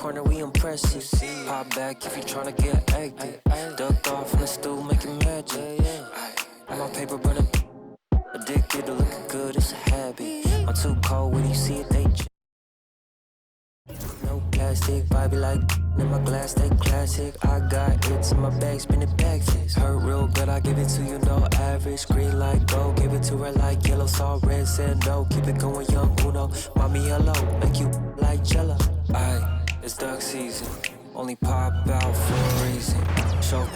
corner, we impressive. Pop back if you tryna get active. Duck off in the stool, making magic. On my paper, burning. Addicted to looking good, it's a habit. I'm too cold when you see it, they. No plastic, vibe like in my glass, they classic. I got it in my bag, spinning bags. Hurt real good, I give it to you, no average. Green light, go, give it to her like yellow. Saw red, said no, keep it going, young Uno. Mommy, hello, make you like Jello. Aye, it's duck season, only pop out for a reason. Show.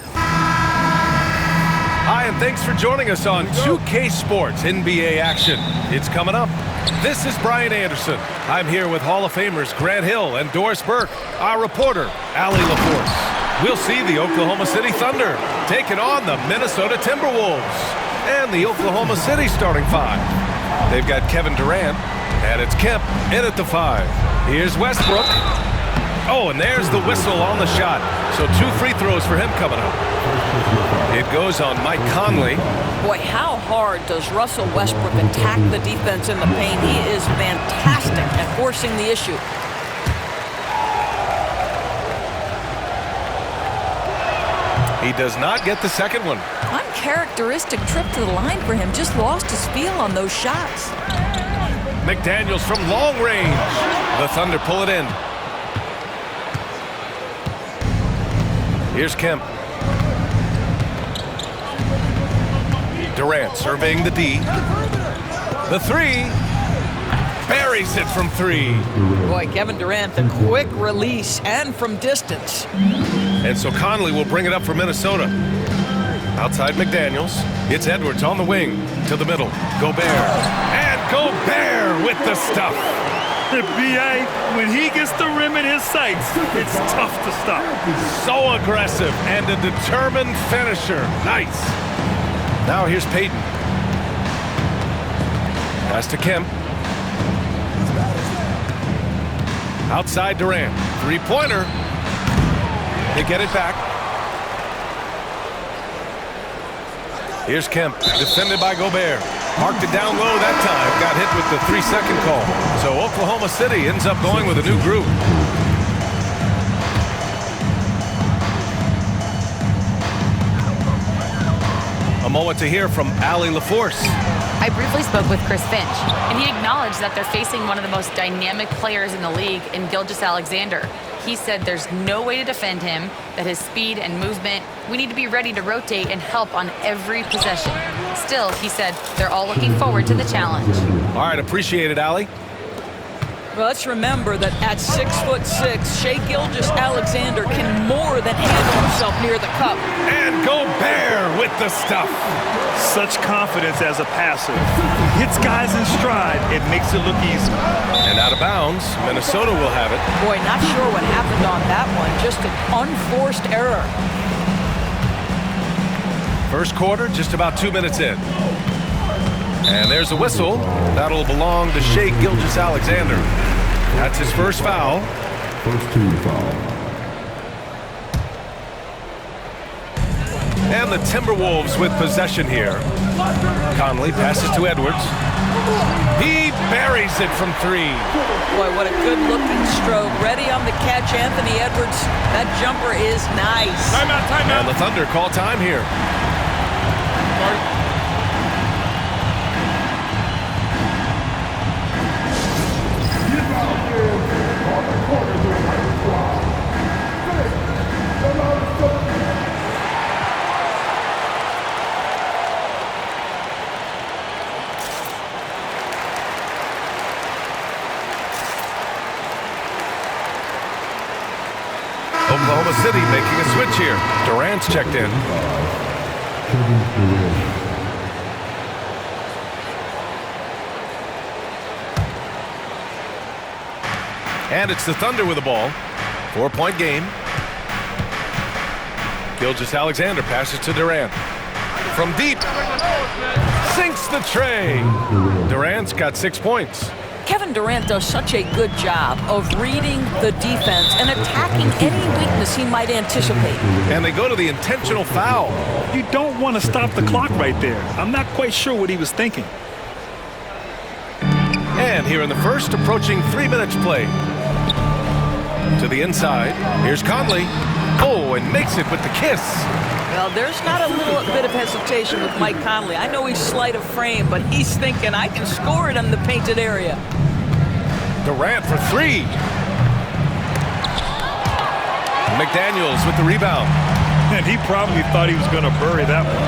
Hi, and thanks for joining us on 2K Sports NBA action. It's coming up. This is Brian Anderson. I'm here with Hall of Famers Grant Hill and Doris Burke, our reporter, Allie LaForce. We'll see the Oklahoma City Thunder taking on the Minnesota Timberwolves and the Oklahoma City starting five. They've got Kevin Durant, and it's Kemp in at the five. Here's Westbrook. Oh, and there's the whistle on the shot. So 2 free throws for him coming up. It goes on Mike Conley. Boy, how hard does Russell Westbrook attack the defense in the paint? He is fantastic at forcing the issue. He does not get the second one. Uncharacteristic trip to the line for him. Just lost his feel on those shots. McDaniels from long range. The Thunder pull it in. Here's Kemp. Durant surveying the D. The three. Buries it from three. Boy, Kevin Durant, the quick release and from distance. And so Conley will bring it up for Minnesota. Outside McDaniels. It's Edwards on the wing to the middle. Gobert. And Gobert with the stuff. The B.A., when he gets the rim in his sights, it's tough to stop. So aggressive and a determined finisher. Nice. Now here's Payton. Pass to Kemp. Outside Durant. Three-pointer. They get it back. Here's Kemp. Defended by Gobert. Marked it down low that time. Got hit with the 3-second call. So Oklahoma City ends up going with a new group. A moment to hear from Allie LaForce. I briefly spoke with Chris Finch, and he acknowledged that they're facing one of the most dynamic players in the league in Gilgeous-Alexander. He said there's no way to defend him, that his speed and movement, we need to be ready to rotate and help on every possession. Still, he said they're all looking forward to the challenge. All right, appreciate it, Allie. Well, let's remember that at 6'6", Shai Gilgeous-Alexander can more than handle himself near the cup. And Gobert with the stuff. Such confidence as a passer. Hits guys in stride. It makes it look easy. And out of bounds, Minnesota will have it. Boy, not sure what happened on that one. Just an unforced error. First quarter, just about 2 minutes in. And there's a whistle. That'll belong to Shai Gilgeous-Alexander. That's his first foul. First team foul. And the Timberwolves with possession here. Conley passes to Edwards. He buries it from three. Boy, what a good-looking stroke. Ready on the catch, Anthony Edwards. That jumper is nice. Timeout. And the Thunder call time here. Oklahoma City making a switch here. Durant's checked in. And it's the Thunder with the ball. 4-point game. Gilgeous-Alexander passes to Durant. From deep. Sinks the tray. Durant's got 6 points. Kevin Durant does such a good job of reading the defense and attacking any weakness he might anticipate. And they go to the intentional foul. You don't want to stop the clock right there. I'm not quite sure what he was thinking. And here in the first, approaching 3 minutes played. To the inside. Here's Conley. Oh, and makes it with the kiss. Well, there's not a little bit of hesitation with Mike Conley. I know he's slight of frame, but he's thinking, I can score it in the painted area. Durant for three. McDaniels with the rebound. And he probably thought he was going to bury that one.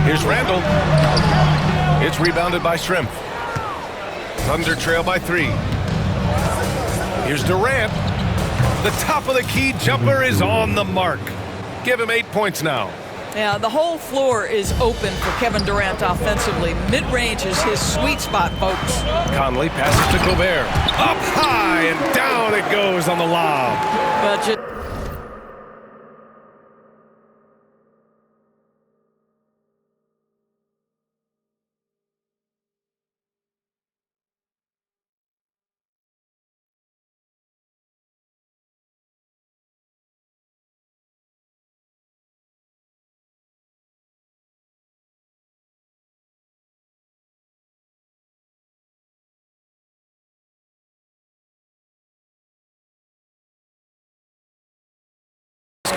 Here's Randall. It's rebounded by Shrimp. Thunder trail by 3. Here's Durant. The top of the key jumper is on the mark. Give him 8 points now. Yeah, the whole floor is open for Kevin Durant offensively. Mid-range is his sweet spot, folks. Conley passes to Gobert. Up high and down it goes on the lob. But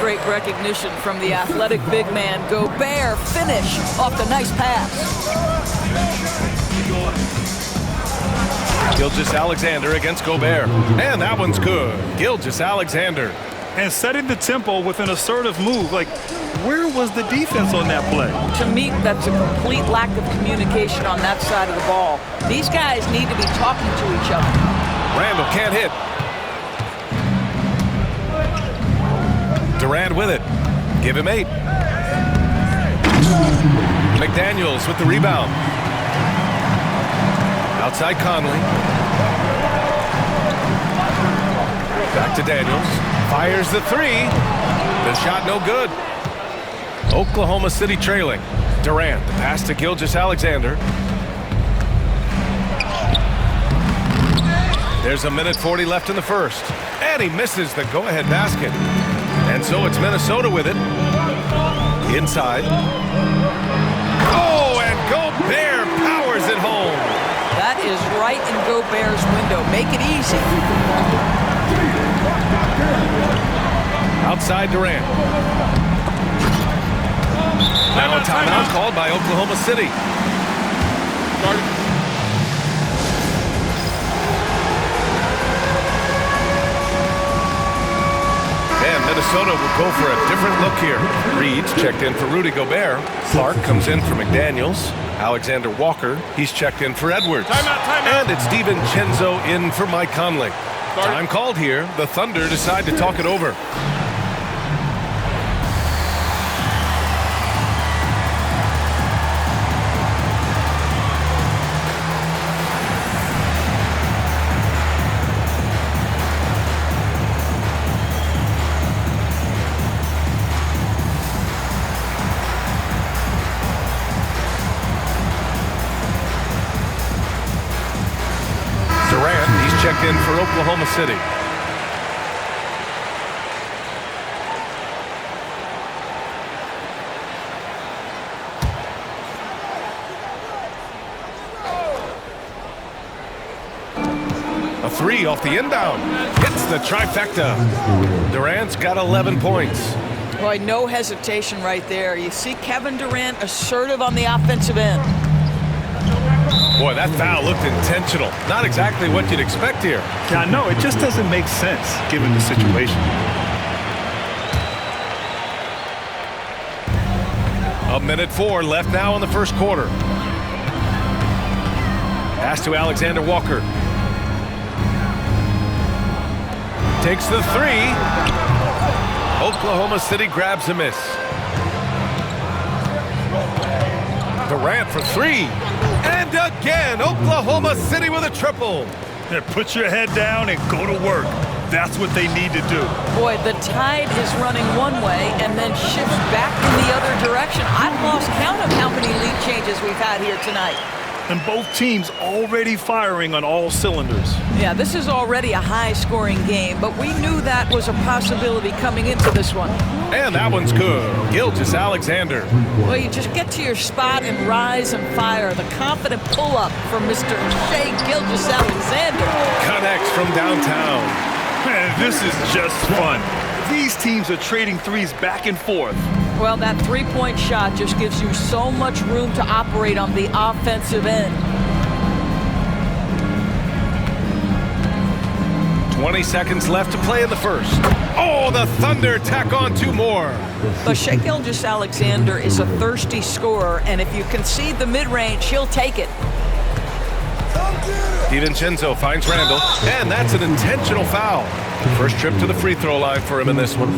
great recognition from the athletic big man. Gobert finish off the nice pass. Gilgeous-Alexander against Gobert. And that one's good. Gilgeous-Alexander. And setting the tempo with an assertive move. Like, where was the defense on that play? To me, that's a complete lack of communication on that side of the ball. These guys need to be talking to each other. Randall can't hit. Durant with it. Give him 8. McDaniels with the rebound. Outside Conley. Back to Daniels. Fires the 3. The shot no good. Oklahoma City trailing. Durant, the pass to Gilgeous-Alexander. There's 1:40 left in the first. And he misses the go-ahead basket. And so it's Minnesota with it. Inside. Oh, and Gobert powers it home. That is right in Gobert's window. Make it easy. Outside Durant. Now a timeout called by Oklahoma City. And Minnesota will go for a different look here. Reed's checked in for Rudy Gobert. Clark comes in for McDaniels. Alexander Walker, he's checked in for Edwards. Timeout. And it's DiVincenzo in for Mike Conley. Time called here. The Thunder decide to talk it over. Checked in for Oklahoma City. A 3 off the inbound. Hits the trifecta. Durant's got 11 points. Boy, no hesitation right there. You see Kevin Durant assertive on the offensive end. Boy, that foul looked intentional. Not exactly what you'd expect here. Yeah, no, it just doesn't make sense given the situation. 1:04 left now in the first quarter. Pass to Alexander Walker. Takes the 3. Oklahoma City grabs a miss. Durant for 3. And again, Oklahoma City with a triple. Yeah, put your head down and go to work. That's what they need to do. Boy, the tide is running one way and then shifts back in the other direction. I've lost count of how many lead changes we've had here tonight. And both teams already firing on all cylinders. Yeah, this is already a high-scoring game, but we knew that was a possibility coming into this one. And that one's good. Gilgeous-Alexander. Well, you just get to your spot and rise and fire. The confident pull-up from Mr. Shai Gilgeous-Alexander. Cut from downtown. Man, this is just fun. These teams are trading threes back and forth. Well, that three-point shot just gives you so much room to operate on the offensive end. 20 seconds left to play in the first. Oh, the Thunder tack on 2 more. But Shai Gilgeous-Alexander is a thirsty scorer, and if you concede the mid-range, he'll take it. DiVincenzo finds Randall, and that's an intentional foul. First trip to the free throw line for him in this one.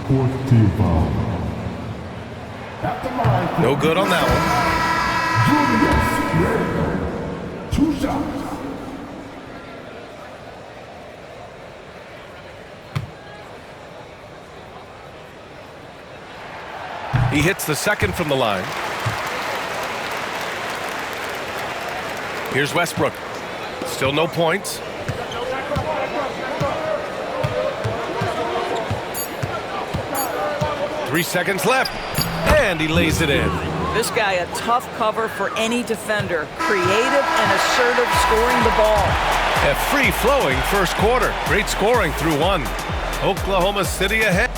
Fourth team foul. No good on that one. Julius Randle. 2 shots. He hits the second from the line. Here's Westbrook. Still no points. Three seconds left, and he lays it in. This guy a tough cover for any defender. Creative and assertive scoring the ball. A free-flowing first quarter. Great scoring through 1. Oklahoma City ahead.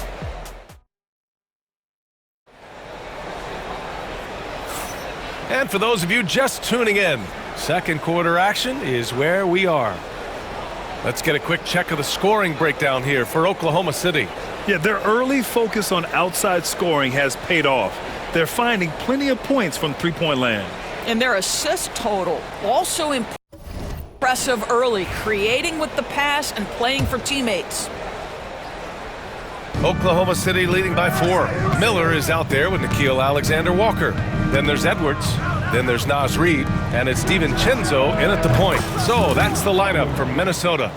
And for those of you just tuning in, second quarter action is where we are. Let's get a quick check of the scoring breakdown here for Oklahoma City. Yeah, their early focus on outside scoring has paid off. They're finding plenty of points from three-point land. And their assist total also impressive early, creating with the pass and playing for teammates. Oklahoma City leading by 4. Miller is out there with Nickeil Alexander-Walker. Then there's Edwards. Then there's Naz Reid. And it's DiVincenzo in at the point. So that's the lineup from Minnesota.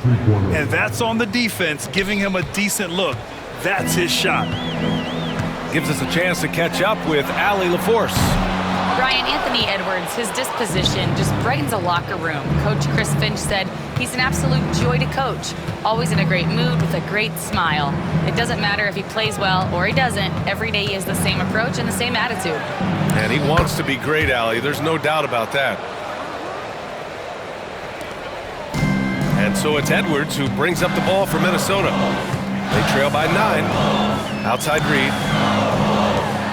And that's on the defense, giving him a decent look. That's his shot. Gives us a chance to catch up with Allie LaForce. Brian, Anthony Edwards, his disposition just brightens a locker room. Coach Chris Finch said he's an absolute joy to coach. Always in a great mood with a great smile. It doesn't matter if he plays well or he doesn't. Every day he has the same approach and the same attitude. And he wants to be great, Allie. There's no doubt about that. And so it's Edwards who brings up the ball for Minnesota. They trail by 9. Outside Reid.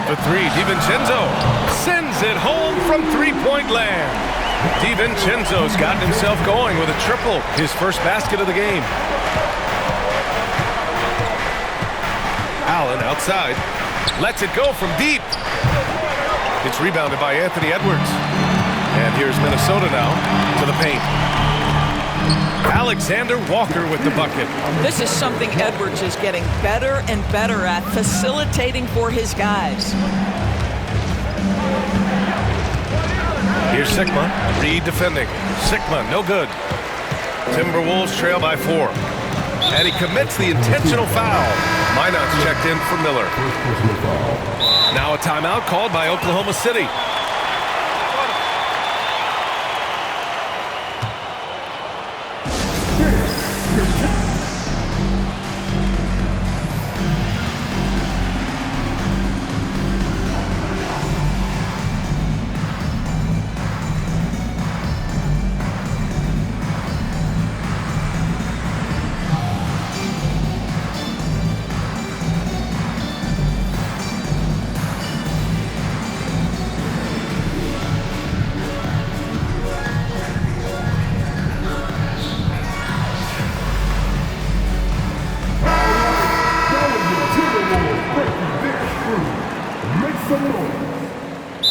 For 3, DiVincenzo sends it home from three-point land. DiVincenzo's gotten himself going with a triple, his first basket of the game. Allen outside, lets it go from deep. It's rebounded by Anthony Edwards. And here's Minnesota now to the paint. Alexander Walker with the bucket. This is something Edwards is getting better and better at, facilitating for his guys. Here's Sikma, Reid defending. Sikma, no good. Timberwolves trail by 4. And he commits the intentional foul. Minot's checked in for Miller. Now a timeout called by Oklahoma City.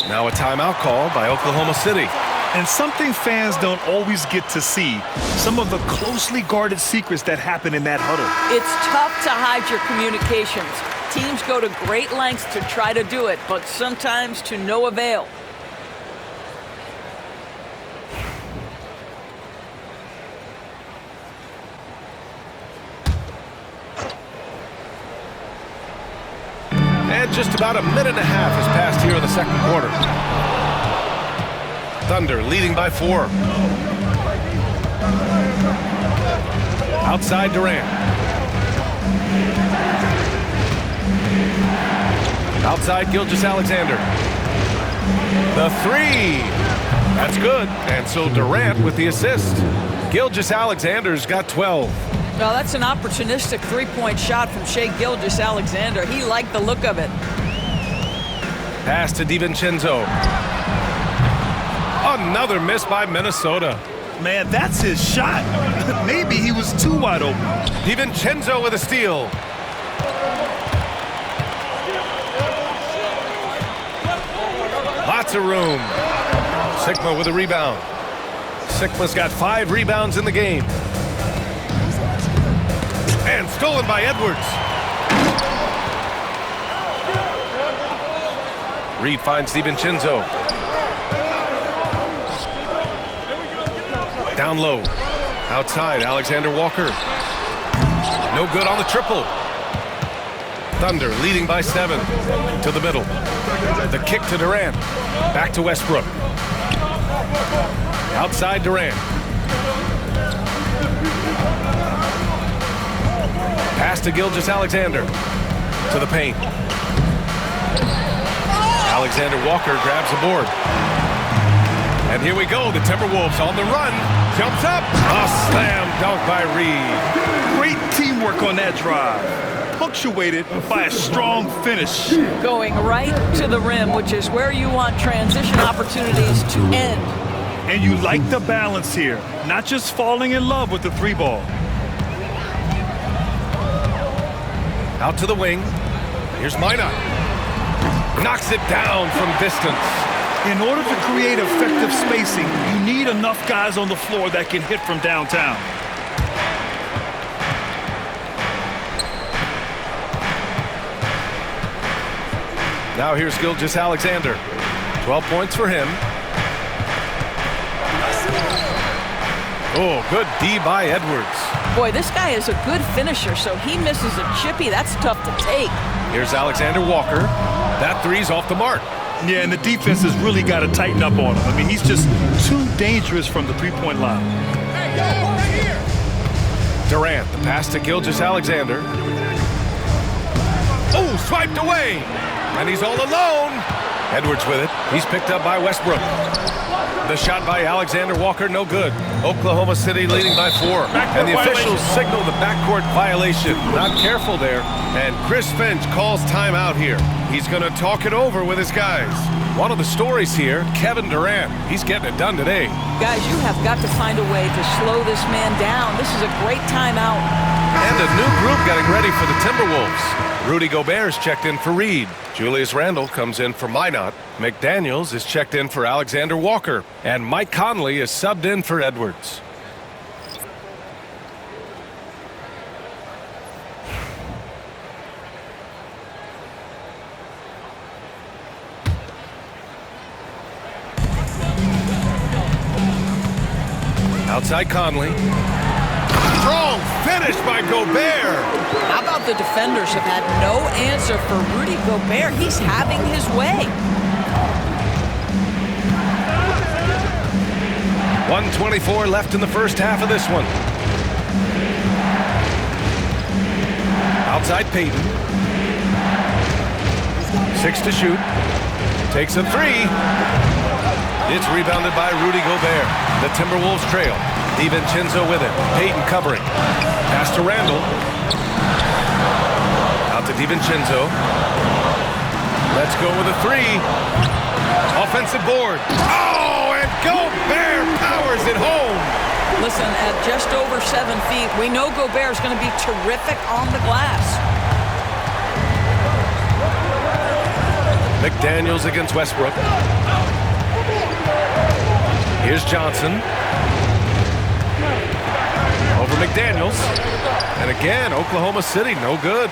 Now a timeout called by Oklahoma City. And something fans don't always get to see, some of the closely guarded secrets that happen in that huddle. It's tough to hide your communications. Teams go to great lengths to try to do it, but sometimes to no avail. And just about a minute and a half has passed here in the second quarter. Thunder leading by 4. Outside Durant. Outside Gilgeous-Alexander. The 3. That's good. And so Durant with the assist. Gilgeous-Alexander's got 12. Well, that's an opportunistic three-point shot from Shai Gilgeous-Alexander. He liked the look of it. Pass to DiVincenzo. Another miss by Minnesota. Man, that's his shot. Maybe he was too wide open. DiVincenzo with a steal. Lots of room. Sikma with a rebound. Sikma's got 5 rebounds in the game. And stolen by Edwards. Reed finds DiVincenzo. Down low. Outside, Alexander Walker. No good on the triple. Thunder leading by 7. To the middle. The kick to Durant. Back to Westbrook. Outside Durant. Pass to Gilgeous-Alexander. To the paint. Alexander Walker grabs the board. And here we go. The Timberwolves on the run. Jumps up. A slam dunk by Reed. Great teamwork on that drive. Punctuated by a strong finish. Going right to the rim, which is where you want transition opportunities to end. And you like the balance here. Not just falling in love with the 3-ball. Out to the wing. Here's Minot. Knocks it down from distance. In order to create effective spacing, you need enough guys on the floor that can hit from downtown. Now here's Gilgeous-Alexander. 12 points for him. Oh, good D by Edwards. Boy, this guy is a good finisher, so he misses a chippy. That's tough to take. Here's Alexander Walker. That three's off the mark. Yeah, and the defense has really got to tighten up on him. I mean, he's just too dangerous from the 3-point line. Durant, the pass to Gilgeous-Alexander. Oh, swiped away. And he's all alone. Edwards with it. He's picked up by Westbrook. The shot by Alexander Walker, no good. Oklahoma City leading by 4. And the officials signal the backcourt violation. Not careful there. And Chris Finch calls timeout here. He's going to talk it over with his guys. One of the stories here, Kevin Durant. He's getting it done today. Guys, you have got to find a way to slow this man down. This is a great timeout. And a new group getting ready for the Timberwolves. Rudy Gobert's checked in for Reed. Julius Randle comes in for Minot. McDaniels is checked in for Alexander Walker. And Mike Conley is subbed in for Edwards. Outside Conley. Strong finish by Gobert. How about the defenders have had no answer for Rudy Gobert? He's having his way. 1:24 left in the first half of this one. Outside Payton. 6 to shoot. Takes a 3. It's rebounded by Rudy Gobert. The Timberwolves trail. DiVincenzo with it. Payton covering. Pass to Randle. Out to DiVincenzo. Let's go with a 3. Offensive board. Oh, and Gobert powers it home. Listen, at just over 7 feet, we know Gobert is going to be terrific on the glass. McDaniels against Westbrook. Here's Johnson. Over McDaniels. And again, Oklahoma City, no good.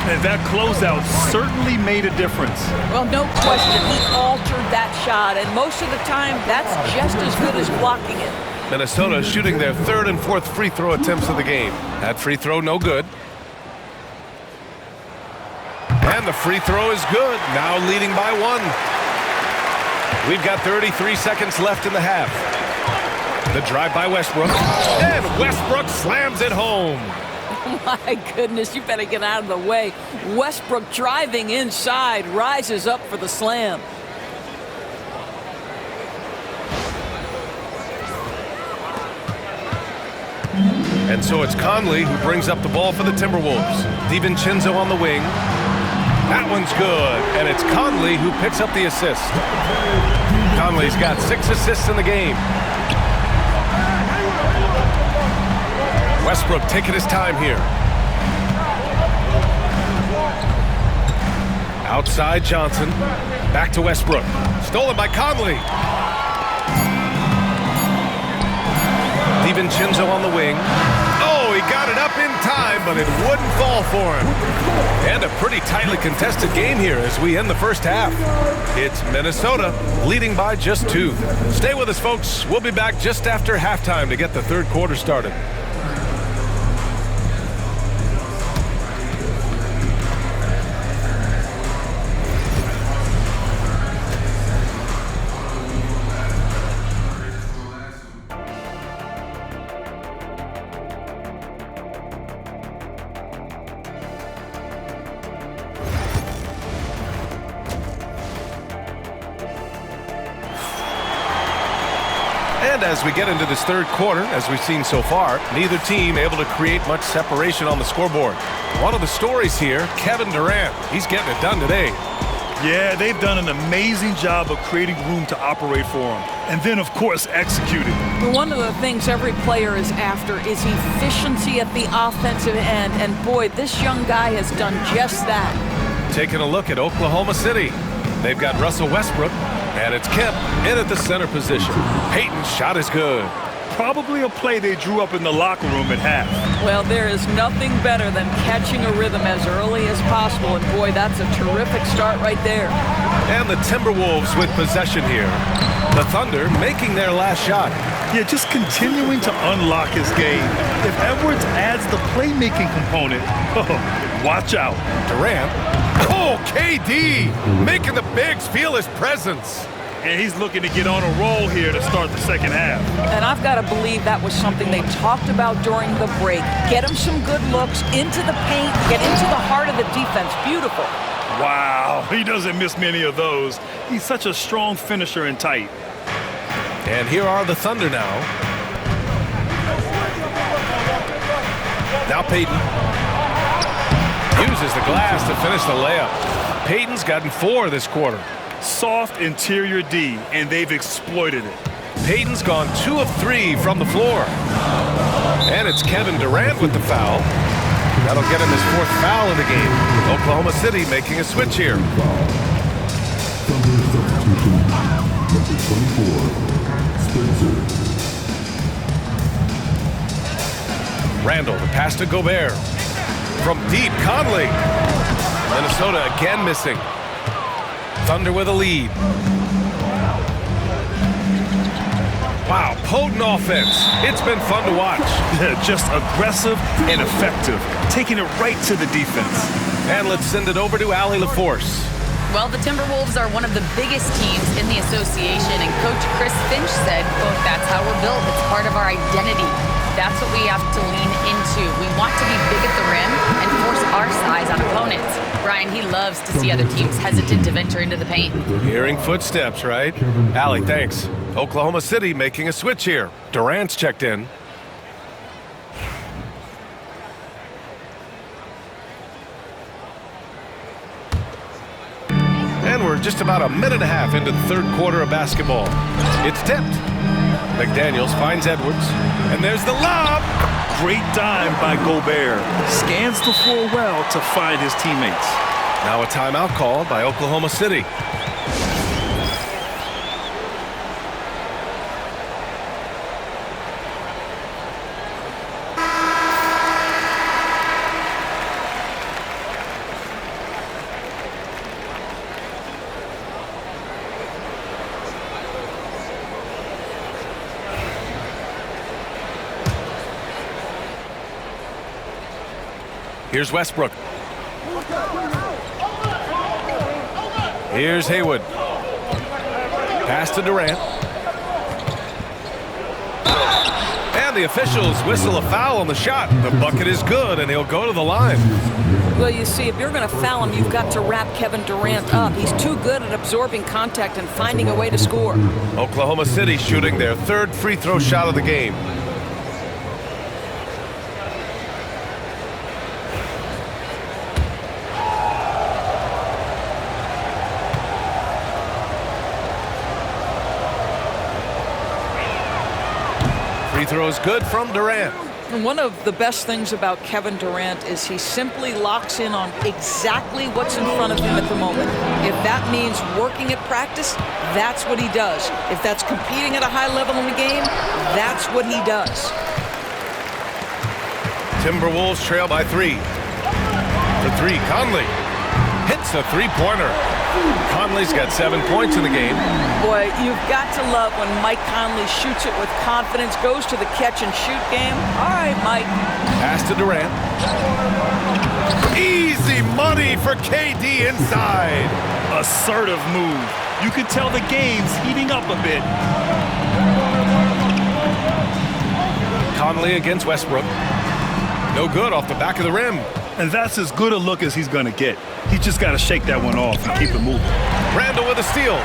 And that closeout certainly made a difference. Well, no question. He altered that shot, and most of the time, that's just as good as blocking it. Minnesota shooting their 3rd and 4th free throw attempts of the game. That free throw, no good. And the free throw is good. Now leading by 1. We've got 33 seconds left in the half. The drive by Westbrook. And Westbrook slams it home. My goodness, you better get out of the way. Westbrook driving inside, rises up for the slam. And so it's Conley who brings up the ball for the Timberwolves. DiVincenzo on the wing. That one's good, and it's Conley who picks up the assist. Conley's got 6 assists in the game. Westbrook taking his time here. Outside Johnson. Back to Westbrook. Stolen by Conley. DiVincenzo on the wing. Oh, he got it up in time, but it wouldn't fall for him. And a pretty tightly contested game here as we end the first half. It's Minnesota leading by just 2. Stay with us, folks. We'll be back just after halftime to get the third quarter started. And as we get into this third quarter, as we've seen so far, neither team able to create much separation on the scoreboard. One of the stories here, Kevin Durant. He's getting it done today. Yeah, they've done an amazing job of creating room to operate for him. And then, of course, executing. One of the things every player is after is efficiency at the offensive end. And boy, this young guy has done just that. Taking a look at Oklahoma City. They've got Russell Westbrook, and it's Kemp in at the center position. Payton's shot is good. Probably a play they drew up in the locker room at half. Well, there is nothing better than catching a rhythm as early as possible. And boy, that's a terrific start right there. And the Timberwolves with possession here. The Thunder making their last shot. Yeah, just continuing to unlock his game. If Edwards adds the playmaking component, watch out. Durant. Oh, KD making the bigs feel his presence. And he's looking to get on a roll here to start the second half. And I've got to believe that was something they talked about during the break. Get him some good looks into the paint, get into the heart of the defense. Beautiful. Wow, he doesn't miss many of those. He's such a strong finisher and tight. And here are the Thunder now. Now Payton uses the glass to finish the layup. Payton's gotten 4 this quarter. Soft interior D, and they've exploited it. Payton's gone 2 of 3 from the floor. And it's Kevin Durant with the foul. That'll get him his 4th foul of the game. Oklahoma City making a switch here. Thunder substitution. Number 24, Spencer. Randall, the pass to Gobert. From deep, Conley. Minnesota again missing. Thunder with a lead. Wow, potent offense. It's been fun to watch. Just aggressive and effective, taking it right to the defense. And let's send it over to Allie LaForce. Well, the Timberwolves are one of the biggest teams in the association, and Coach Chris Finch said, quote, "That's how we're built. It's part of our identity. That's what we have to lean into. We want to be big at the rim and force our size on opponents." Brian, he loves to see other teams hesitant to venture into the paint. Hearing footsteps, right? Allie, thanks. Oklahoma City making a switch here. Durant's checked in. And we're just about a minute and a half into the third quarter of basketball. It's tipped. McDaniels finds Edwards. And there's the lob. Great dime by Gobert. Scans the floor well to find his teammates. Now a timeout called by Oklahoma City. Here's Westbrook. Here's Hayward. Pass to Durant. And the officials whistle a foul on the shot. The bucket is good, and he'll go to the line. Well, you see, if you're going to foul him, you've got to wrap Kevin Durant up. He's too good at absorbing contact and finding a way to score. Oklahoma City shooting their 3rd free throw shot of the game. free throw is good from Durant. And one of the best things about Kevin Durant is he simply locks in on exactly what's in front of him at the moment. If that means working at practice, that's what he does. If that's competing at a high level in the game, that's what he does. Timberwolves trail by 3. For 3, Conley hits a three-pointer. Conley's got 7 points in the game. Boy, you've got to love when Mike Conley shoots it with confidence, goes to the catch-and-shoot game. All right, Mike. Pass to Durant. Easy money for KD inside. Assertive move. You could tell the game's heating up a bit. Conley against Westbrook. No good off the back of the rim. And that's as good a look as he's going to get. He's just got to shake that one off and keep it moving. Randall with a steal.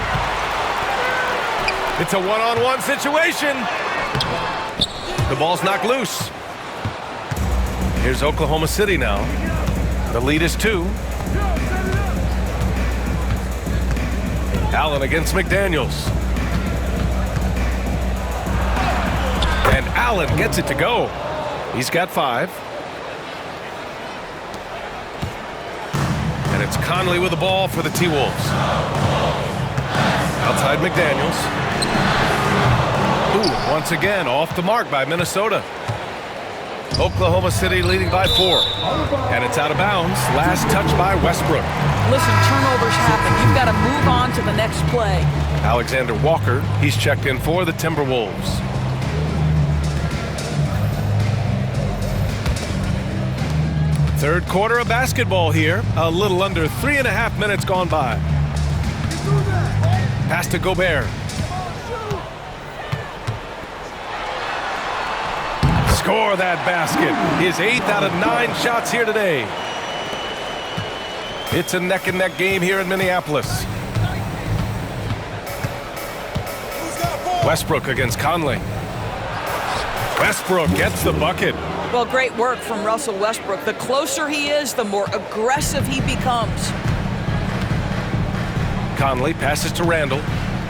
It's a one-on-one situation. The ball's knocked loose. Here's Oklahoma City now. The lead is 2. Allen against McDaniels. And Allen gets it to go. He's got 5. And it's Conley with the ball for the T-Wolves. Outside McDaniels. Ooh, once again, off the mark by Minnesota. Oklahoma City leading by 4. And it's out of bounds. Last touch by Westbrook. Listen, turnovers happen. You've got to move on to the next play. Alexander Walker, he's checked in for the Timberwolves. Third quarter of basketball here. A little under 3.5 minutes gone by. Pass to Gobert. Score that basket. His 8th out of 9 shots here today. It's a neck-and-neck game here in Minneapolis. Westbrook against Conley. Westbrook gets the bucket. Well, great work from Russell Westbrook. The closer he is, the more aggressive he becomes. Conley passes to Randall.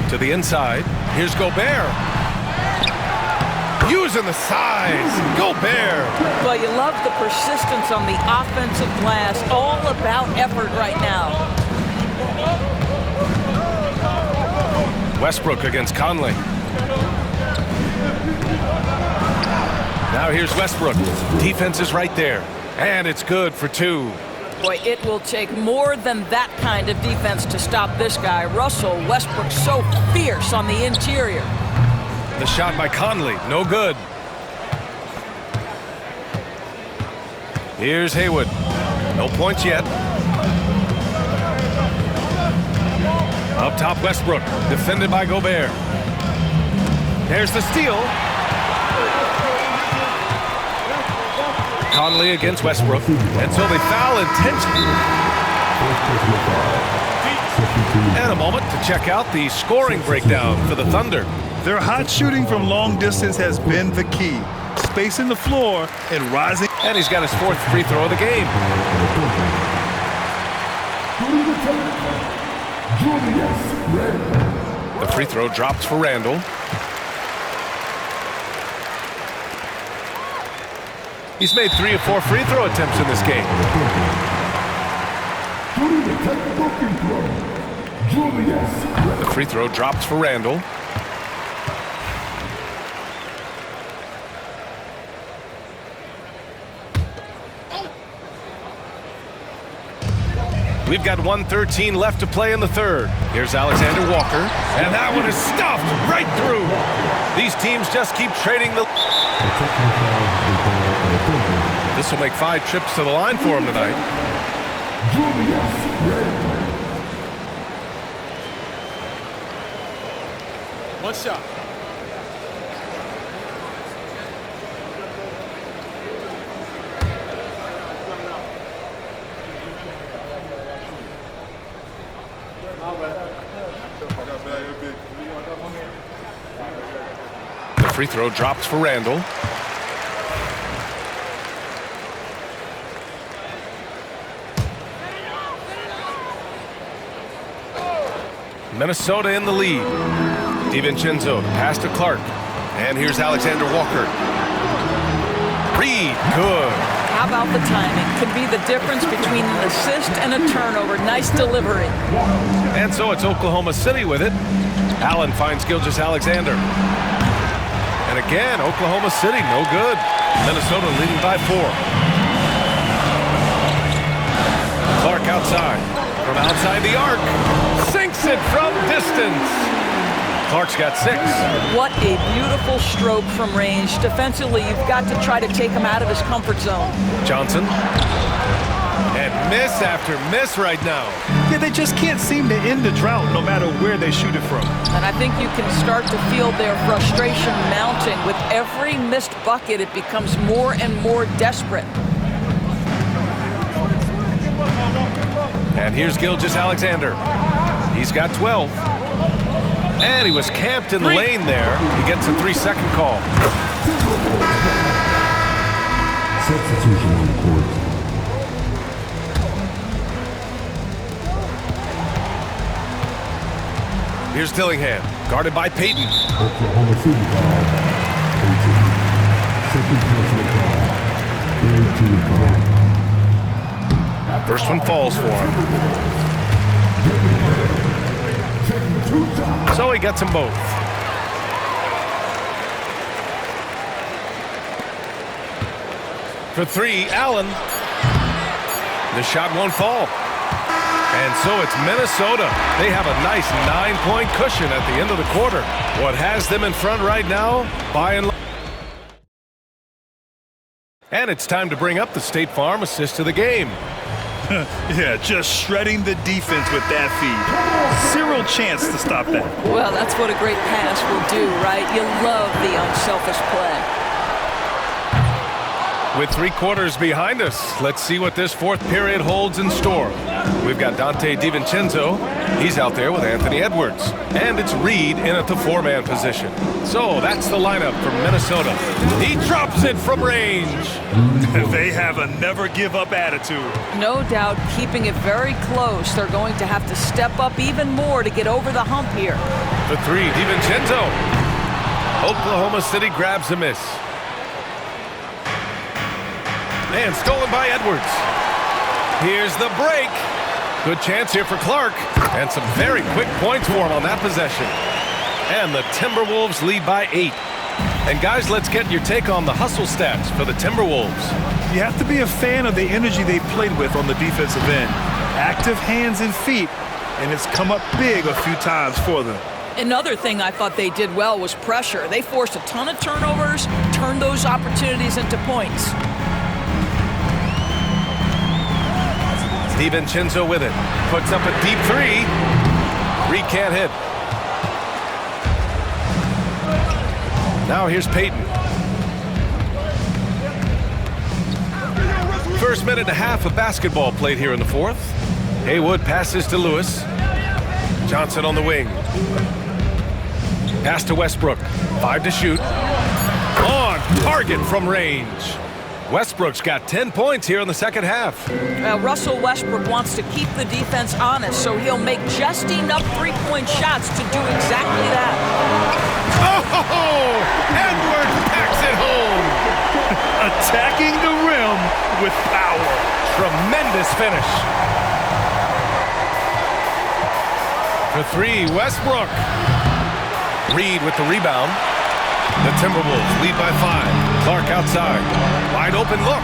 To the inside. Here's Gobert. Using the size. Gobert. Well, you love the persistence on the offensive glass. All about effort right now. Westbrook against Conley. Now here's Westbrook. Defense is right there. And it's good for 2. Boy, it will take more than that kind of defense to stop this guy. Russell Westbrook so fierce on the interior. The shot by Conley, no good. Here's Haywood. No points yet. Up top, Westbrook, defended by Gobert. There's the steal. Conley against Westbrook. And so they foul intentionally. And a moment to check out the scoring breakdown for the Thunder. Their hot shooting from long distance has been the key. Spacing the floor and rising. And he's got his 4th free throw of the game. The free throw drops for Randall. He's made 3 of 4 free throw attempts in this game. The free throw drops for Randall. We've got 1:13 left to play in the third. Here's Alexander Walker. And that one is stuffed right through. These teams just keep trading the... This will make 5 trips to the line for him tonight. One shot. The free throw drops for Randall. Minnesota in the lead. DiVincenzo pass to Clark. And here's Alexander Walker. Reed, good. How about the timing? Could be the difference between an assist and a turnover. Nice delivery. And so it's Oklahoma City with it. Allen finds Gilgeous-Alexander. And again, Oklahoma City, no good. Minnesota leading by 4. Clark outside. From outside the arc. Sinks it from distance. Clark's got 6. What a beautiful stroke from range. Defensively, you've got to try to take him out of his comfort zone. Johnson. And miss after miss right now. Yeah, they just can't seem to end the drought no matter where they shoot it from. And I think you can start to feel their frustration mounting. With every missed bucket, it becomes more and more desperate. And here's Gilgeous-Alexander. He's got 12. And he was camped in the lane there. He gets a 3-second call. Substitution on the court. Here's Dillingham, guarded by Payton. Oklahoma City foul. 18. Second personal foul. 18 foul. First one falls for him. So he gets them both. For 3, Allen. The shot won't fall. And so it's Minnesota. They have a nice 9-point cushion at the end of the quarter. What has them in front right now, by and large. And it's time to bring up the State Farm assist of the game. Yeah, just shredding the defense with that feed. Zero chance to stop that. Well, that's what a great pass will do, right? You love the unselfish play. With 3 quarters behind us, let's see what this 4th period holds in store. We've got Dante DiVincenzo. He's out there with Anthony Edwards. And it's Reed in at the 4-man position. So that's the lineup for Minnesota. He drops it from range. They have a never-give-up attitude. No doubt keeping it very close. They're going to have to step up even more to get over the hump here. The 3, DiVincenzo. Oklahoma City grabs a miss. And stolen by Edwards. Here's the break. Good chance here for Clark. And some very quick points for him on that possession. And the Timberwolves lead by 8. And guys, let's get your take on the hustle stats for the Timberwolves. You have to be a fan of the energy they played with on the defensive end. Active hands and feet, and it's come up big a few times for them. Another thing I thought they did well was pressure. They forced a ton of turnovers, turned those opportunities into points. DiVincenzo with it. Puts up a deep 3. Reed can't hit. Now here's Payton. First minute and a half of basketball played here in the 4th. Haywood passes to Lewis. Johnson on the wing. Pass to Westbrook. 5 to shoot. On target from range. Westbrook's got 10 points here in the second half. Russell Westbrook wants to keep the defense honest, so he'll make just enough 3-point shots to do exactly that. Oh! Edwards packs it home! Attacking the rim with power. Tremendous finish. For 3, Westbrook. Reed with the rebound. The Timberwolves lead by 5. Clark outside. Wide open look.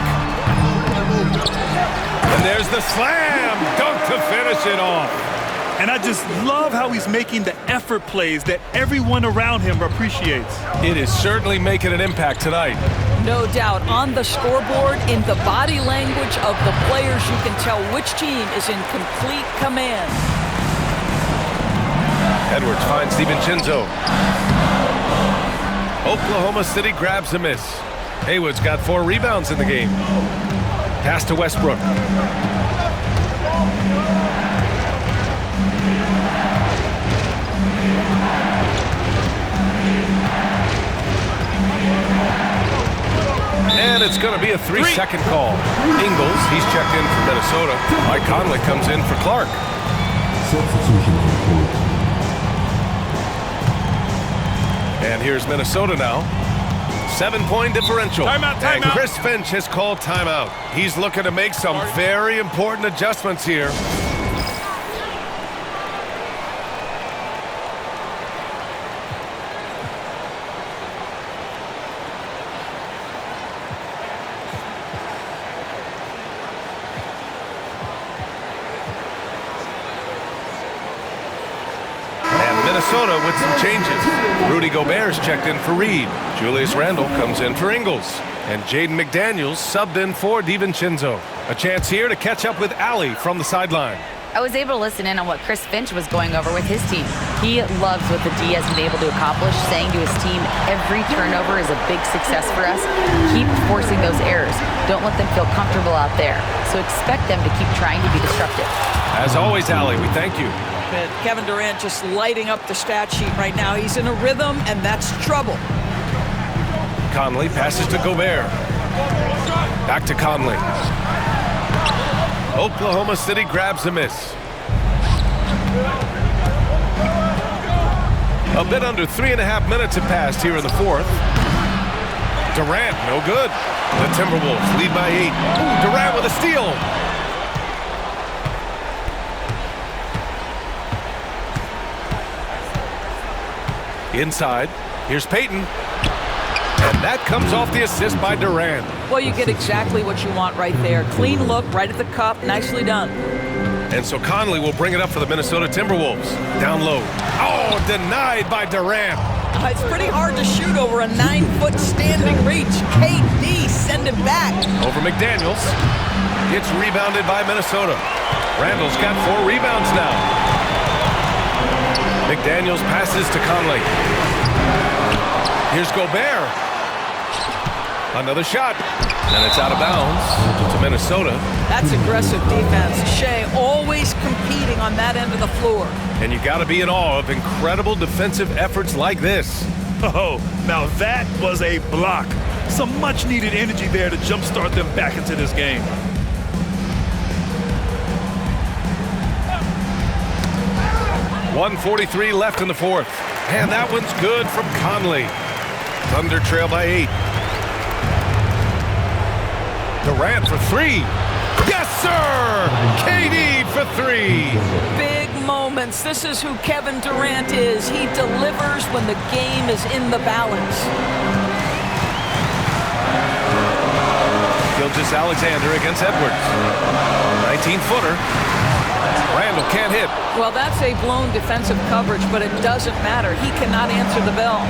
And there's the slam dunk to finish it off. And I just love how he's making the effort plays that everyone around him appreciates. It is certainly making an impact tonight. No doubt. On the scoreboard, in the body language of the players, you can tell which team is in complete command. Edwards finds DiVincenzo. Oklahoma City grabs a miss. Haywood's got 4 rebounds in the game. Pass to Westbrook. And it's going to be a 3-second call. Ingles, he's checked in for Minnesota. Mike Conley comes in for Clark. Substitution on the court. And here's Minnesota now. 7-point differential. Timeout, And timeout. Chris Finch has called timeout. He's looking to make some very important adjustments here. Minnesota with some changes. Rudy Gobert's checked in for Reed. Julius Randle comes in for Ingles. And Jaden McDaniels subbed in for DiVincenzo. A chance here to catch up with Allie from the sideline. I was able to listen in on what Chris Finch was going over with his team. He loves what the D has been able to accomplish, saying to his team, every turnover is a big success for us. Keep forcing those errors. Don't let them feel comfortable out there. So expect them to keep trying to be disruptive. As always, Allie, we thank you. But Kevin Durant just lighting up the stat sheet right now. He's in a rhythm, and that's trouble. Conley passes to Gobert. Back to Conley. Oklahoma City grabs a miss. A bit under 3.5 minutes have passed here in the fourth. Durant, no good. The Timberwolves lead by 8. Durant with a steal. Inside, here's Payton. And that comes off the assist by Durant. Well, you get exactly what you want right there. Clean look, right at the cup, nicely done. And so Conley will bring it up for the Minnesota Timberwolves. Down low. Oh, denied by Durant. It's pretty hard to shoot over a 9-foot standing reach. KD, send it back. Over McDaniels. It's rebounded by Minnesota. Randall's got 4 rebounds now. McDaniels passes to Conley. Here's Gobert. Another shot. And it's out of bounds to Minnesota. That's aggressive defense. Shea always competing on that end of the floor. And you got to be in awe of incredible defensive efforts like this. Oh, now that was a block. Some much-needed energy there to jumpstart them back into this game. .143 left in the fourth. And that one's good from Conley. Thunder trail by 8. Durant for 3. Yes, sir! KD for 3. Big moments. This is who Kevin Durant is. He delivers when the game is in the balance. Gilgeous-Alexander against Edwards. 19-footer. Randall can't hit. Well, that's a blown defensive coverage, but it doesn't matter. He cannot answer the bell.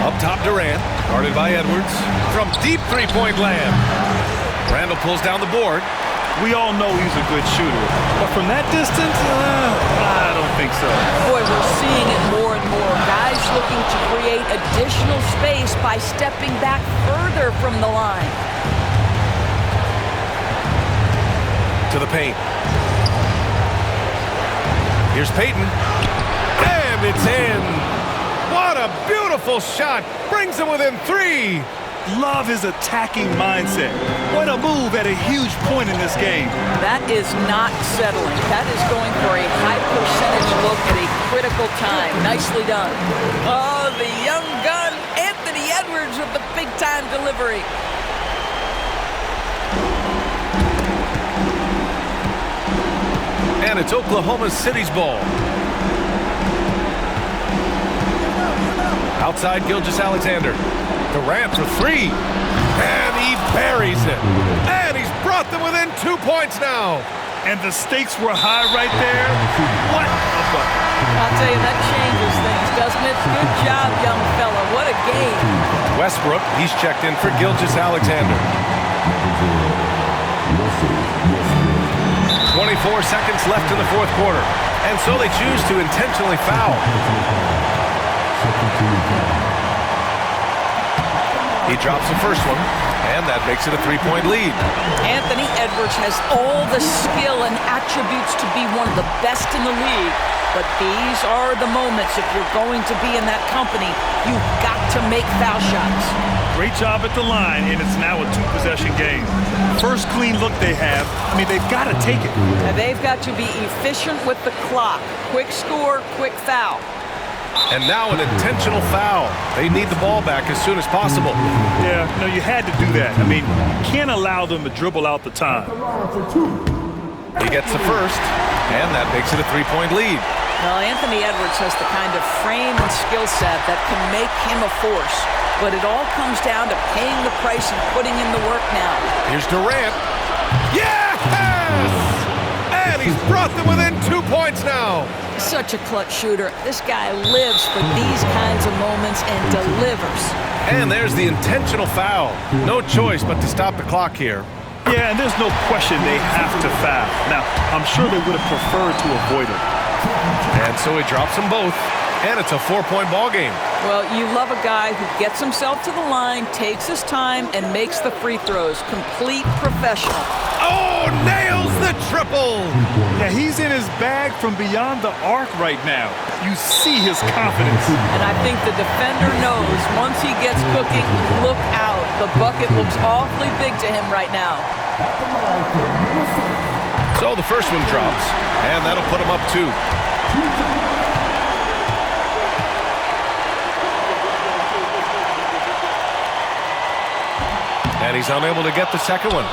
Up top, Durant, guarded by Edwards. From deep three-point land. Randall pulls down the board. We all know he's a good shooter, but from that distance, I don't think so. Boy, we're seeing it more and more. Guys looking to create additional space by stepping back further from the line. To the paint. Here's Payton. And it's in. What a beautiful shot. Brings them within 3. Love his attacking mindset. What a move at a huge point in this game. That is not settling. That is going for a high percentage look at a critical time. Nicely done. Oh, the young gun, Anthony Edwards with the big-time delivery. And it's Oklahoma City's ball. Outside Gilgeous-Alexander. Durant for 3. And he buries it. And he's brought them within 2 points now. And the stakes were high right there. What a bucket. I'll tell you, that changes things, doesn't it? Good job, young fella. What a game. Westbrook, he's checked in for Gilgeous-Alexander. 24 seconds left in the fourth quarter. And so they choose to intentionally foul. He drops the first one, and that makes it a 3-point lead. Anthony Edwards has all the skill and attributes to be one of the best in the league. But these are the moments, if you're going to be in that company, you've got to make foul shots. Great job at the line, and it's now a two-possession game. First clean look they have. I mean, they've got to take it. And they've got to be efficient with the clock. Quick score, quick foul. And now an intentional foul. They need the ball back as soon as possible. Yeah, no, you had to do that. I mean, you can't allow them to dribble out the time. He gets the first, and that makes it a three-point lead. Well, Anthony Edwards has the kind of frame and skill set that can make him a force. But it all comes down to paying the price and putting in the work now. Here's Durant. Yes! And he's brought them within 2 points now. Such a clutch shooter. This guy lives for these kinds of moments and delivers. And there's the intentional foul. No choice but to stop the clock here. Yeah, and there's no question they have to foul. Now, I'm sure they would have preferred to avoid it. And so he drops them both, and it's a 4-point ball game. Well, you love a guy who gets himself to the line, takes his time, and makes the free throws. Complete professional. Oh, nails the triple! Yeah, he's in his bag from beyond the arc right now. You see his confidence. And I think the defender knows once he gets cooking, look out. The bucket looks awfully big to him right now. So the first one drops, and that'll put him up 2. And he's unable to get the second one.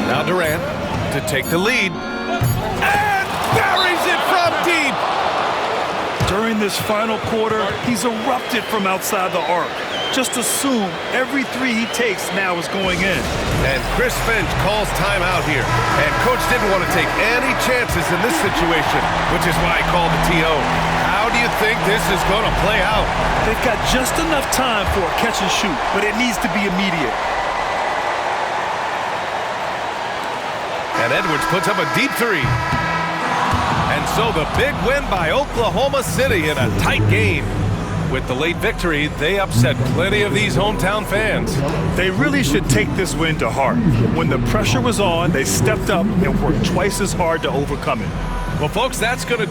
Now Durant to take the lead. And buries it from deep! During this final quarter, he's erupted from outside the arc. Just assume every three he takes now is going in. And Chris Finch calls timeout here. And coach didn't want to take any chances in this situation, which is why he called the TO. How do you think this is going to play out? They've got just enough time for a catch and shoot, but it needs to be immediate. And Edwards puts up a deep 3. And so the big win by Oklahoma City in a tight game. With the late victory, they upset plenty of these hometown fans. They really should take this win to heart. When the pressure was on, they stepped up and worked twice as hard to overcome it. Well, folks, that's going to do